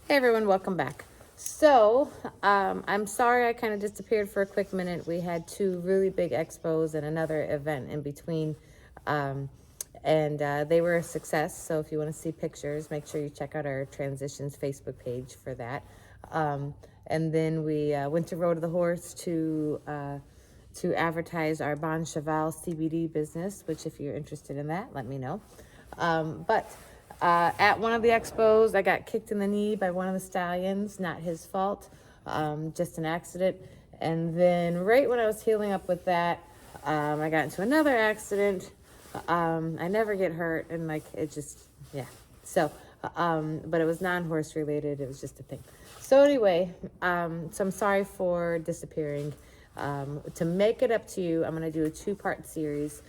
Hey everyone, welcome back. So, I'm sorry I kind of disappeared for a quick minute. We had two really big expos and another event in between. Um, and they were a success. So if you want to see pictures, make sure you check out our Transitions Facebook page for that. And then we went to Road to the Horse to advertise our Bon Cheval CBD business, which if you're interested in that, let me know. But at one of the expos, I got kicked in the knee by one of the stallions, not his fault, just an accident. And then right when I was healing up with that, I got into another accident. I never get hurt, and like it just, yeah. So, but it was non-horse related. It was just a thing. So anyway, so I'm sorry for disappearing. To make it up to you, I'm gonna do a 2-part series.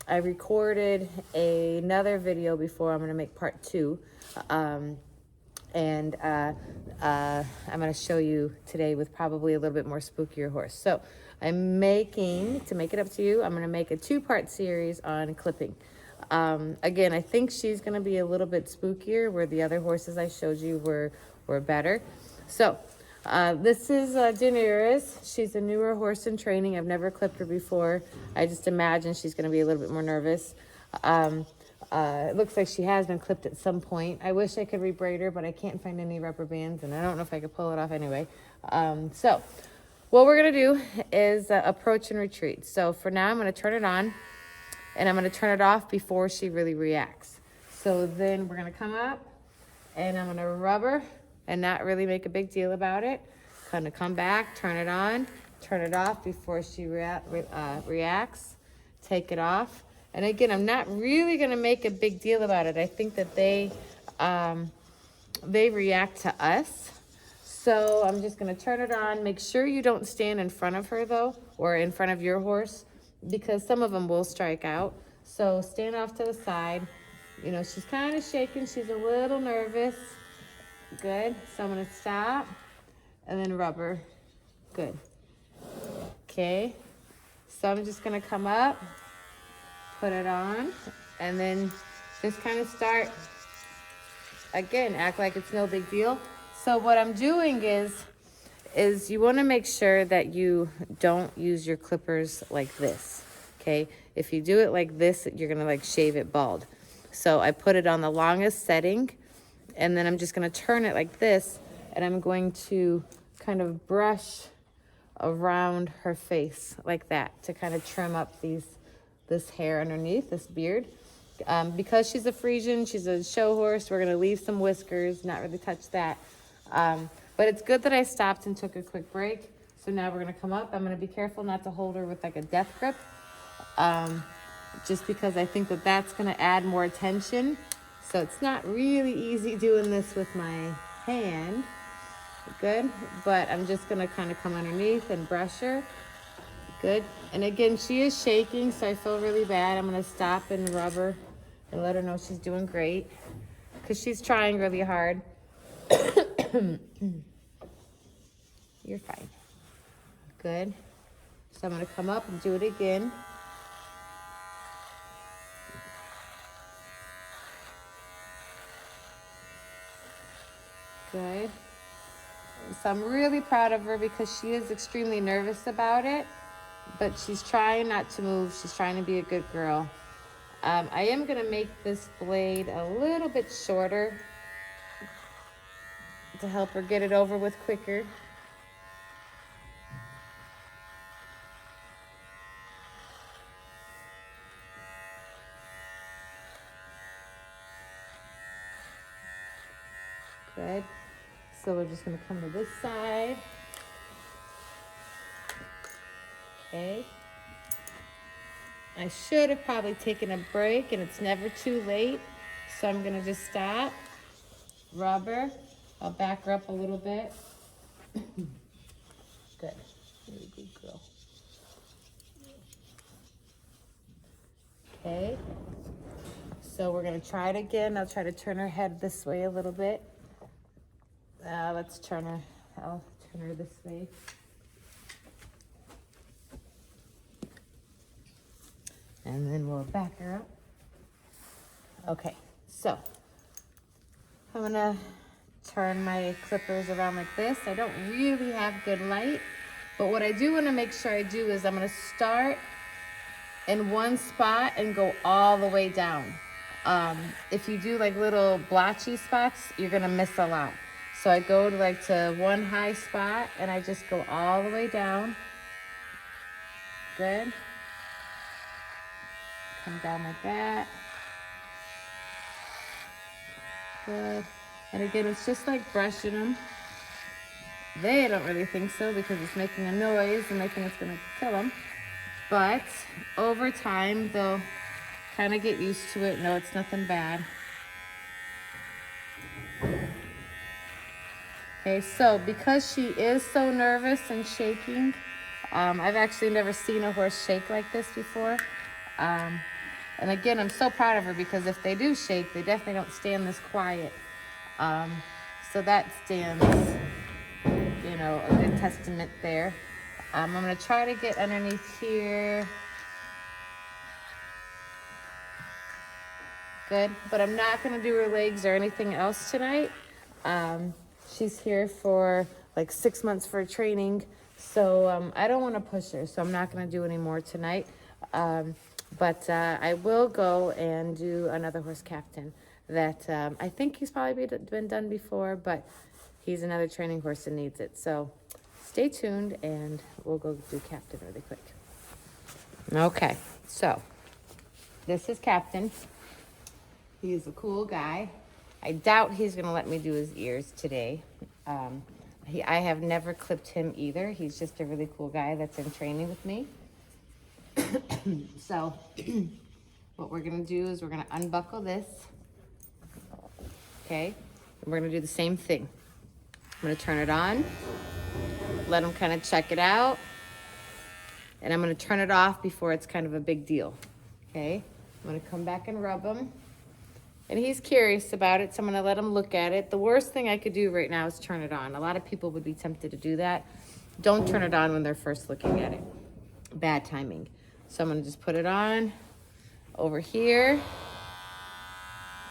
I recorded another video before. I'm going to make part 2. I'm going to show you today with probably a little bit more spookier horse. So to make it up to you, I'm going to make a 2-part series on clipping. Again, I think she's going to be a little bit spookier where the other horses I showed you were better. So this is Daenerys. She's a newer horse in training. I've never clipped her before. I just imagine she's going to be a little bit more nervous. It looks like she has been clipped at some point. I wish I could rebraid her, but I can't find any rubber bands, and I don't know if I could pull it off anyway. So what we're going to do is approach and retreat. So for now, I'm going to turn it on, and I'm going to turn it off before she really reacts. So then we're going to come up, and I'm going to rub her and not really make a big deal about it. Kind of come back, turn it on, turn it off before she reacts, take it off. And again, I'm not really gonna make a big deal about it. I think that they react to us. So I'm just gonna turn it on. Make sure you don't stand in front of her though, or in front of your horse, because some of them will strike out. So stand off to the side. You know, she's kind of shaking, she's a little nervous. Good. So I'm going to stop and then rub her. Good. Okay. So I'm just going to come up, put it on, and then just kind of start, again, act like it's no big deal. So what I'm doing is you want to make sure that you don't use your clippers like this. Okay. If you do it like this, you're going to like shave it bald. So I put it on the longest setting, and then I'm just going to turn it like this, and I'm going to kind of brush around her face like that to kind of trim up this hair underneath, this beard. Because she's a Frisian, she's a show horse, we're going to leave some whiskers, not really touch that. But it's good that I stopped and took a quick break. So now we're going to come up. I'm going to be careful not to hold her with like a death grip, just because I think that that's going to add more attention. So it's not really easy doing this with my hand. Good. But I'm just going to kind of come underneath and brush her. Good. And again, she is shaking, so I feel really bad. I'm going to stop and rub her and let her know she's doing great, because she's trying really hard. You're fine. Good. So I'm going to come up and do it again. Good. So I'm really proud of her because she is extremely nervous about it, but she's trying not to move. She's trying to be a good girl. I am going to make this blade a little bit shorter to help her get it over with quicker. Good. So we're just going to come to this side. Okay. I should have probably taken a break, and it's never too late. So I'm going to just stop, rub her. I'll back her up a little bit. Good. Really good girl. Okay. So we're going to try it again. I'll try to turn her head this way a little bit. Let's turn her. I'll turn her this way. And then we'll back her up. Okay, so I'm gonna turn my clippers around like this. I don't really have good light, but what I do want to make sure I do is I'm going to start in one spot and go all the way down. If you do like little blotchy spots, you're going to miss a lot. So I go to one high spot and I just go all the way down. Good. Come down like that. Good. And again, it's just like brushing them. They don't really think so because it's making a noise and they think it's gonna kill them. But over time, they'll kind of get used to it. No, it's nothing bad. Okay, so because she is so nervous and shaking, I've actually never seen a horse shake like this before. And again, I'm so proud of her because if they do shake, they definitely don't stand this quiet. So that stands, you know, a good testament there. I'm gonna try to get underneath here. Good, but I'm not gonna do her legs or anything else tonight. She's here for like 6 months for training, so I don't wanna push her, so I'm not gonna do any more tonight. But I will go and do another horse captain that I think he's probably been done before, but he's another training horse that needs it. So stay tuned and we'll go do captain really quick. Okay, so this is Captain. He's a cool guy. I doubt he's gonna let me do his ears today. I have never clipped him either. He's just a really cool guy that's in training with me. So what we're gonna do is we're gonna unbuckle this, okay? And we're gonna do the same thing. I'm gonna turn it on, let him kind of check it out, and I'm gonna turn it off before it's kind of a big deal, okay? I'm gonna come back and rub him, and he's curious about it, so I'm gonna let him look at it. The worst thing I could do right now is turn it on. A lot of people would be tempted to do that. Don't turn it on when they're first looking at it. Bad timing. So I'm gonna just put it on over here.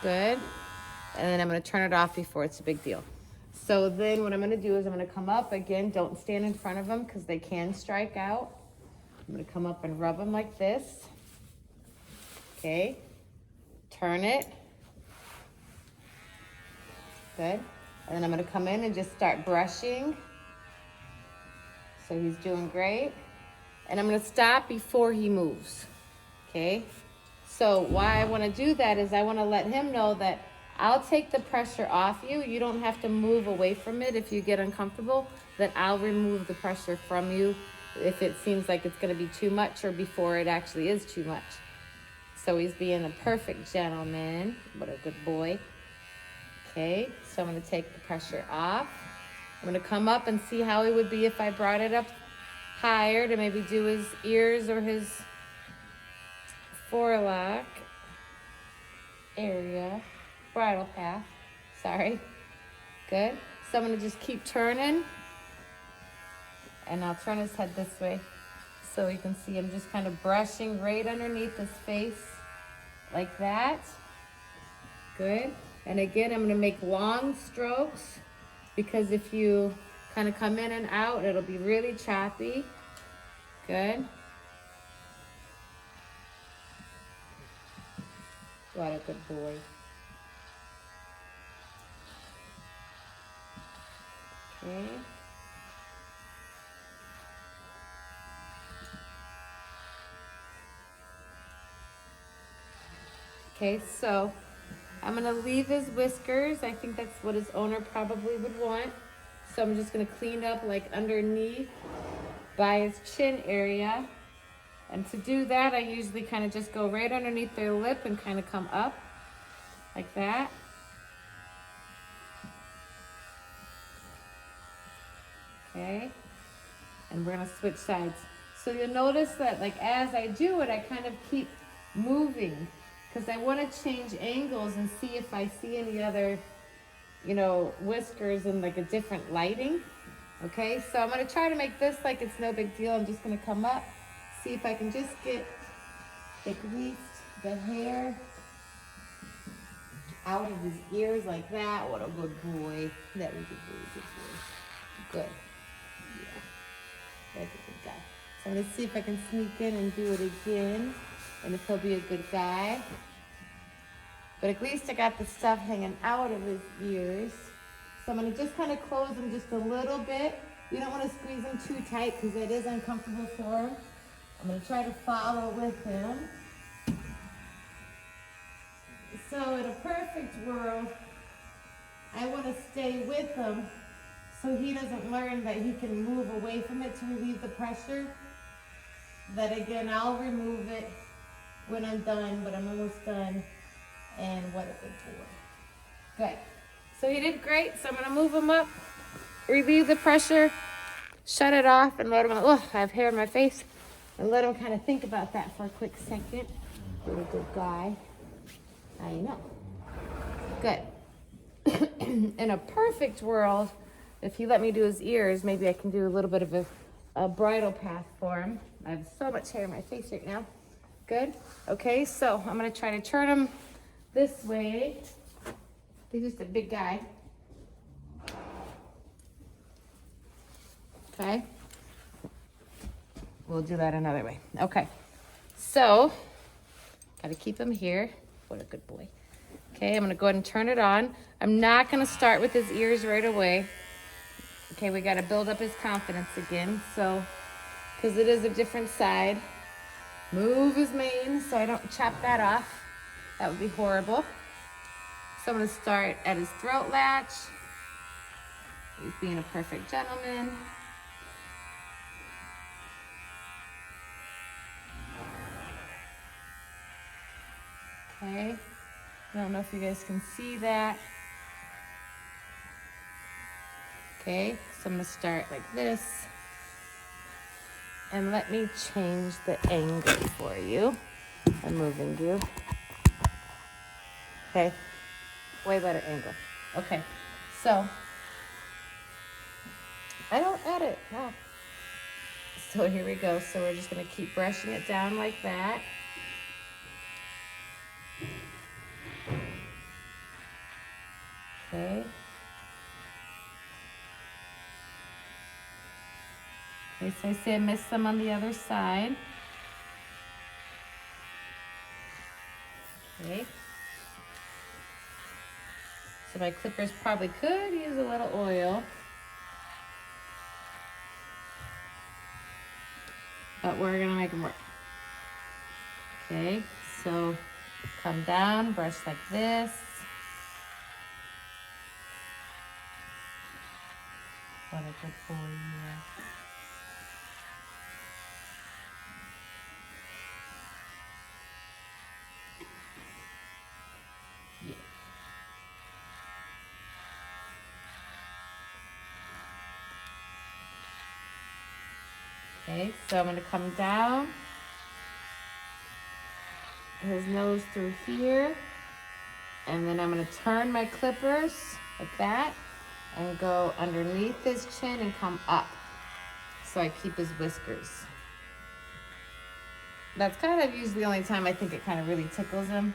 Good. And then I'm gonna turn it off before it's a big deal. So then what I'm gonna do is I'm gonna come up again. Don't stand in front of them because they can strike out. I'm gonna come up and rub them like this. Okay. Turn it. Good. And then I'm gonna come in and just start brushing. So he's doing great. And I'm gonna stop before he moves, okay? So why I wanna do that is I wanna let him know that I'll take the pressure off you. You don't have to move away from it if you get uncomfortable, that I'll remove the pressure from you if it seems like it's gonna be too much or before it actually is too much. So he's being a perfect gentleman. What a good boy. Okay, so I'm gonna take the pressure off. I'm gonna come up and see how it would be if I brought it up higher to maybe do his ears or his forelock area, bridle path, sorry. Good, so I'm gonna just keep turning and I'll turn his head this way so you can see I'm just kind of brushing right underneath his face like that. Good, and again, I'm gonna make long strokes because if you kind of come in and out, it'll be really choppy. Good. What a good boy. Okay. Okay, so I'm gonna leave his whiskers. I think that's what his owner probably would want. So I'm just gonna clean up like underneath by his chin area. And to do that, I usually kind of just go right underneath their lip and kind of come up like that. Okay, and we're gonna switch sides. So you'll notice that like as I do it, I kind of keep moving because I want to change angles and see if I see any other, you know, whiskers in like a different lighting. Okay, so I'm gonna try to make this like it's no big deal. I'm just gonna come up, see if I can just get at least the hair out of his ears like that. What a good boy. That was a really good boy. Good. Yeah. That's a good guy. So I'm going to see if I can sneak in and do it again. And if he'll be a good guy. But at least I got the stuff hanging out of his ears. So I'm going to just kind of close him just a little bit. You don't want to squeeze him too tight because that is uncomfortable for him. I'm going to try to follow with him. So in a perfect world, I want to stay with him so he doesn't learn that he can move away from it to relieve the pressure. That again, I'll remove it when I'm done, but I'm almost done. And what a good boy. Good. So he did great. So I'm going to move him up, relieve the pressure, shut it off, and let him, oh, I have hair in my face, and let him kind of think about that for a quick second. What a good guy. I know. Good. In a perfect world, if he let me do his ears, maybe I can do a little bit of a bridle path for him. I have so much hair in my face right now. Good. Okay, so I'm going to try to turn him this way. He's just a big guy. Okay. We'll do that another way. Okay. So, got to keep him here. What a good boy. Okay, I'm going to go ahead and turn it on. I'm not going to start with his ears right away. Okay, we got to build up his confidence again. So, because it is a different side. Move his mane so I don't chop that off. That would be horrible. So I'm going to start at his throat latch. He's being a perfect gentleman. Okay. I don't know if you guys can see that. Okay, so I'm going to start like this. And let me change the angle for you. I'm moving you. Okay, way better angle. Okay, so I don't edit. No. So here we go. So we're just going to keep brushing it down like that. Okay. Okay, so I say I missed some on the other side. Okay. So my clippers probably could use a little oil. But we're gonna make them work. Okay, so come down, brush like this. What a good boy you are. Okay, so I'm going to come down his nose through here, and then I'm going to turn my clippers like that and go underneath his chin and come up so I keep his whiskers. That's kind of usually the only time I think it kind of really tickles him.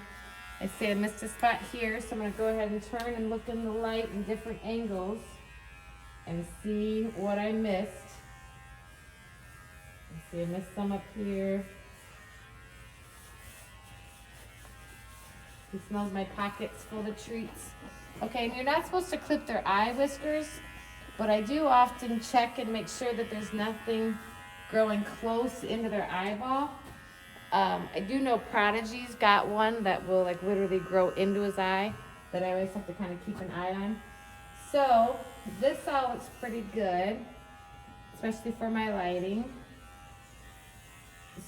I say I missed a spot here, so I'm going to go ahead and turn and look in the light in different angles and see what I missed. See, I missed some up here. He smells my pockets full of treats. Okay, and you're not supposed to clip their eye whiskers, but I do often check and make sure that there's nothing growing close into their eyeball. I do know Prodigy's got one that will like literally grow into his eye that I always have to kind of keep an eye on. So this all looks pretty good, especially for my lighting.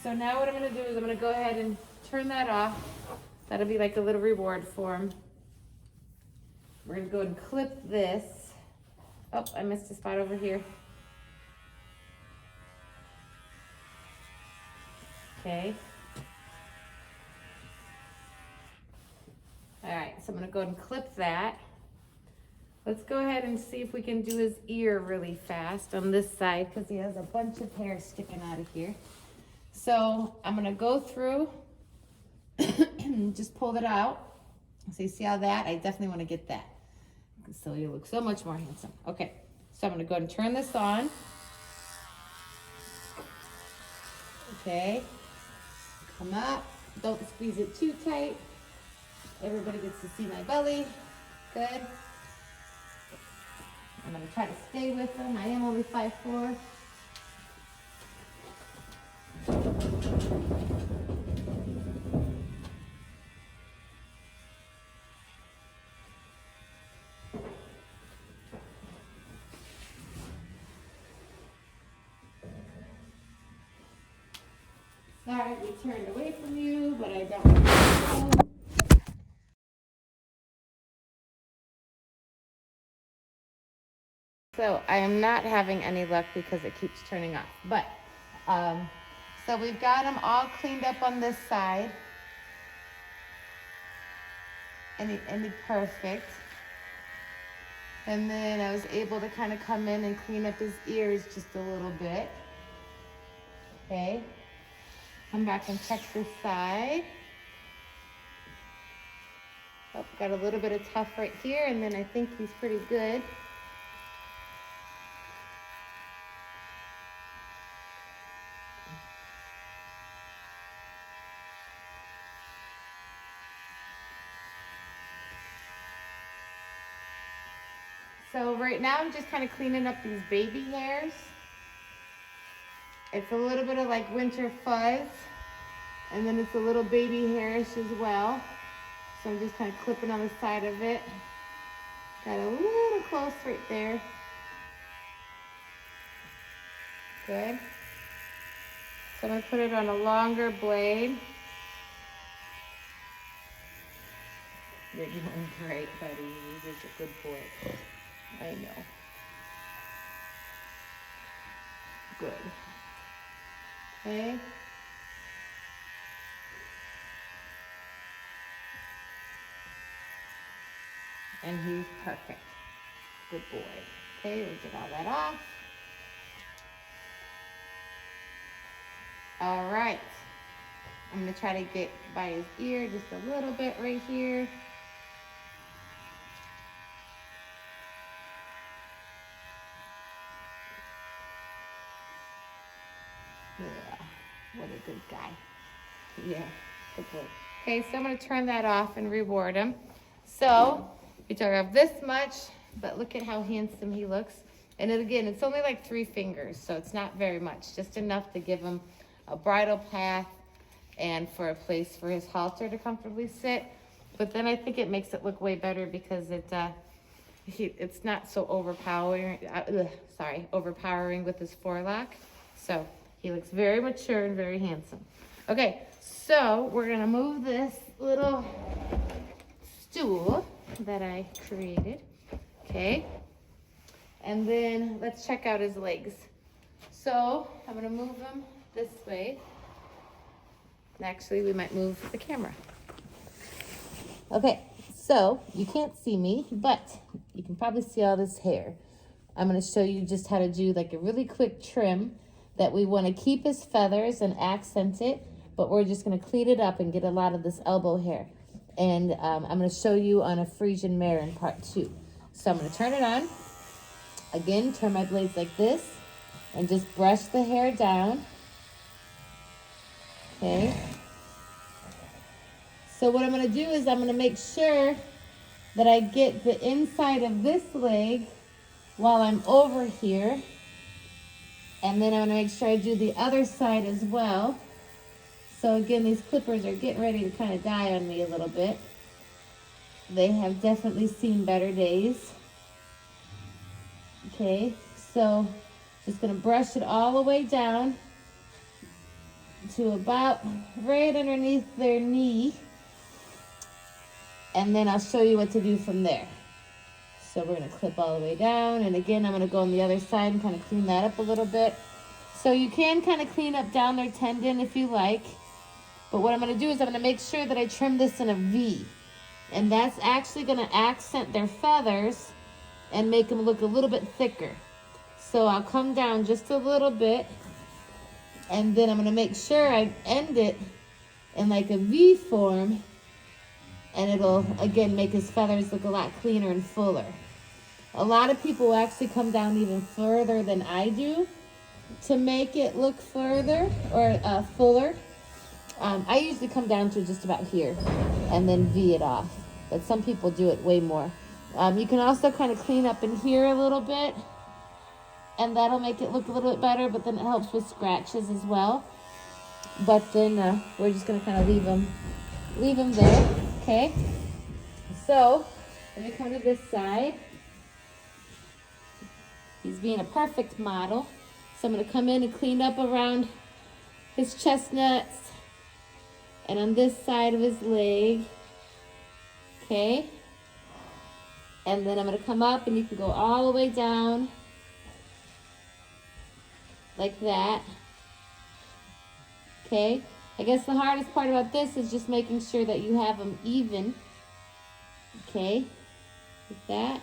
So now what I'm going to do is I'm going to go ahead and turn that off. That'll be like a little reward for him. We're going to go ahead and clip this. Oh, I missed a spot over here. Okay. All right, so I'm going to go ahead and clip that. Let's go ahead and see if we can do his ear really fast on this side because he has a bunch of hair sticking out of here. So I'm going to go through, just pull it out. So you see how that? I definitely want to get that. So you look so much more handsome. Okay, so I'm going to go ahead and turn this on. Okay, come up. Don't squeeze it too tight. Everybody gets to see my belly. Good. I'm going to try to stay with them. I am only 5'4". Sorry, we turned away from you, but I don't want to go. So I am not having any luck because it keeps turning off. But, so we've got them all cleaned up on this side. Any perfect. And then I was able to kind of come in and clean up his ears just a little bit. Okay. Come back and check this side. Oh, got a little bit of tough right here, and then I think he's pretty good. So right now I'm just kind of cleaning up these baby hairs. It's a little bit of like winter fuzz, and then it's a little baby hairish as well. So I'm just kind of clipping on the side of it. Got a little close right there. Good. So I'm going to put it on a longer blade. You're doing great, buddy. You're a good boy. I know. Good. Okay. And he's perfect. Good boy. Okay, we'll get all that off. All right. I'm going to try to get by his ear just a little bit right here. Yeah, what a good guy. Yeah, good boy. Okay, so I'm going to turn that off and reward him. So, we took off this much, but look at how handsome he looks. And then again, it's only like 3 fingers, so it's not very much. Just enough to give him a bridle path and for a place for his halter to comfortably sit. But then I think it makes it look way better because it's not so overpowering with his forelock. So he looks very mature and very handsome. Okay, so we're gonna move this little stool that I created, okay? And then let's check out his legs. So I'm gonna move them this way. Actually, we might move the camera. Okay, so you can't see me, but you can probably see all this hair. I'm gonna show you just how to do like a really quick trim that we wanna keep his feathers and accent it, but we're just gonna clean it up and get a lot of this elbow hair. And I'm gonna show you on a Frisian mare in part 2. So I'm gonna turn it on. Again, turn my blades like this and just brush the hair down. Okay. So what I'm going to do is I'm going to make sure that I get the inside of this leg while I'm over here. And then I'm going to make sure I do the other side as well. So again, these clippers are getting ready to kind of die on me a little bit. They have definitely seen better days. Okay, so just going to brush it all the way down to about right underneath their knee. And then I'll show you what to do from there. So we're going to clip all the way down. And again, I'm going to go on the other side and kind of clean that up a little bit. So you can kind of clean up down their tendon if you like. But what I'm going to do is I'm going to make sure that I trim this in a V. And that's actually going to accent their feathers and make them look a little bit thicker. So I'll come down just a little bit. And then I'm going to make sure I end it in like a V form. And it'll, again, make his feathers look a lot cleaner and fuller. A lot of people actually come down even further than I do to make it look further or fuller. I usually come down to just about here and then V it off. But some people do it way more. You can also kind of clean up in here a little bit, and that'll make it look a little bit better, but then it helps with scratches as well. But then we're just gonna kind of leave them there, okay? So, let me come to this side. He's being a perfect model. So I'm gonna come in and clean up around his chestnuts and on this side of his leg, okay? And then I'm gonna come up and you can go all the way down like that, okay? I guess the hardest part about this is just making sure that you have them even, okay? Like that.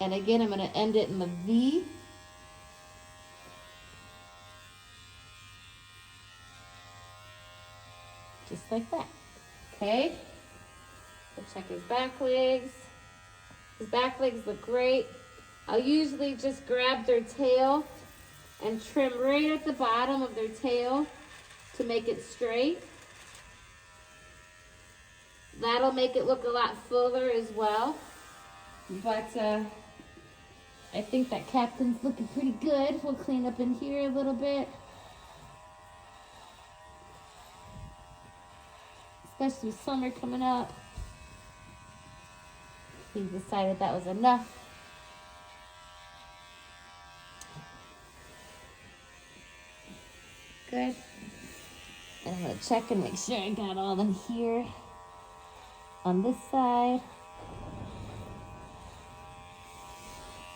And again, I'm gonna end it in the V. Just like that, okay? So check his back legs. His back legs look great. I'll usually just grab their tail and trim right at the bottom of their tail to make it straight. That'll make it look a lot fuller as well. But I think that Captain's looking pretty good. We'll clean up in here a little bit. Especially with summer coming up. He decided that was enough. Good. And I'm gonna check and make sure I got all in here on this side.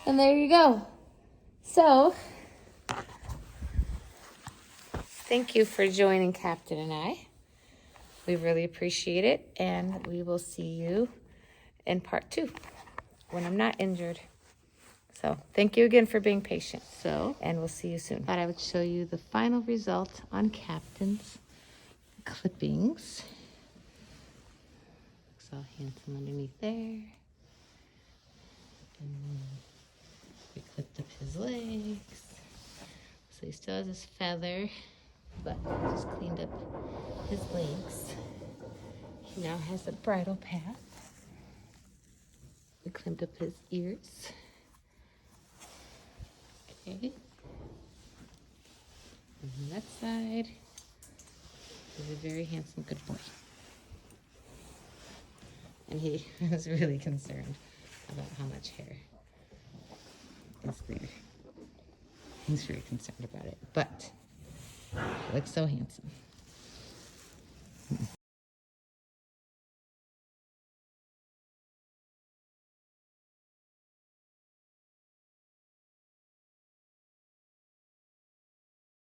And there you go. So, thank you for joining Captain and I. We really appreciate it, and we will see you in part 2 when I'm not injured. So thank you again for being patient. And we'll see you soon. Thought I would show you the final result on Captain's clippings. Looks all handsome underneath there. And we clipped up his legs. So he still has his feather, but we just cleaned up his legs. He now has a bridle path. We cleaned up his ears. Okay. And on that side, he's a very handsome, good boy. And he was really concerned about how much hair is there. He's very concerned about it, but he looks so handsome.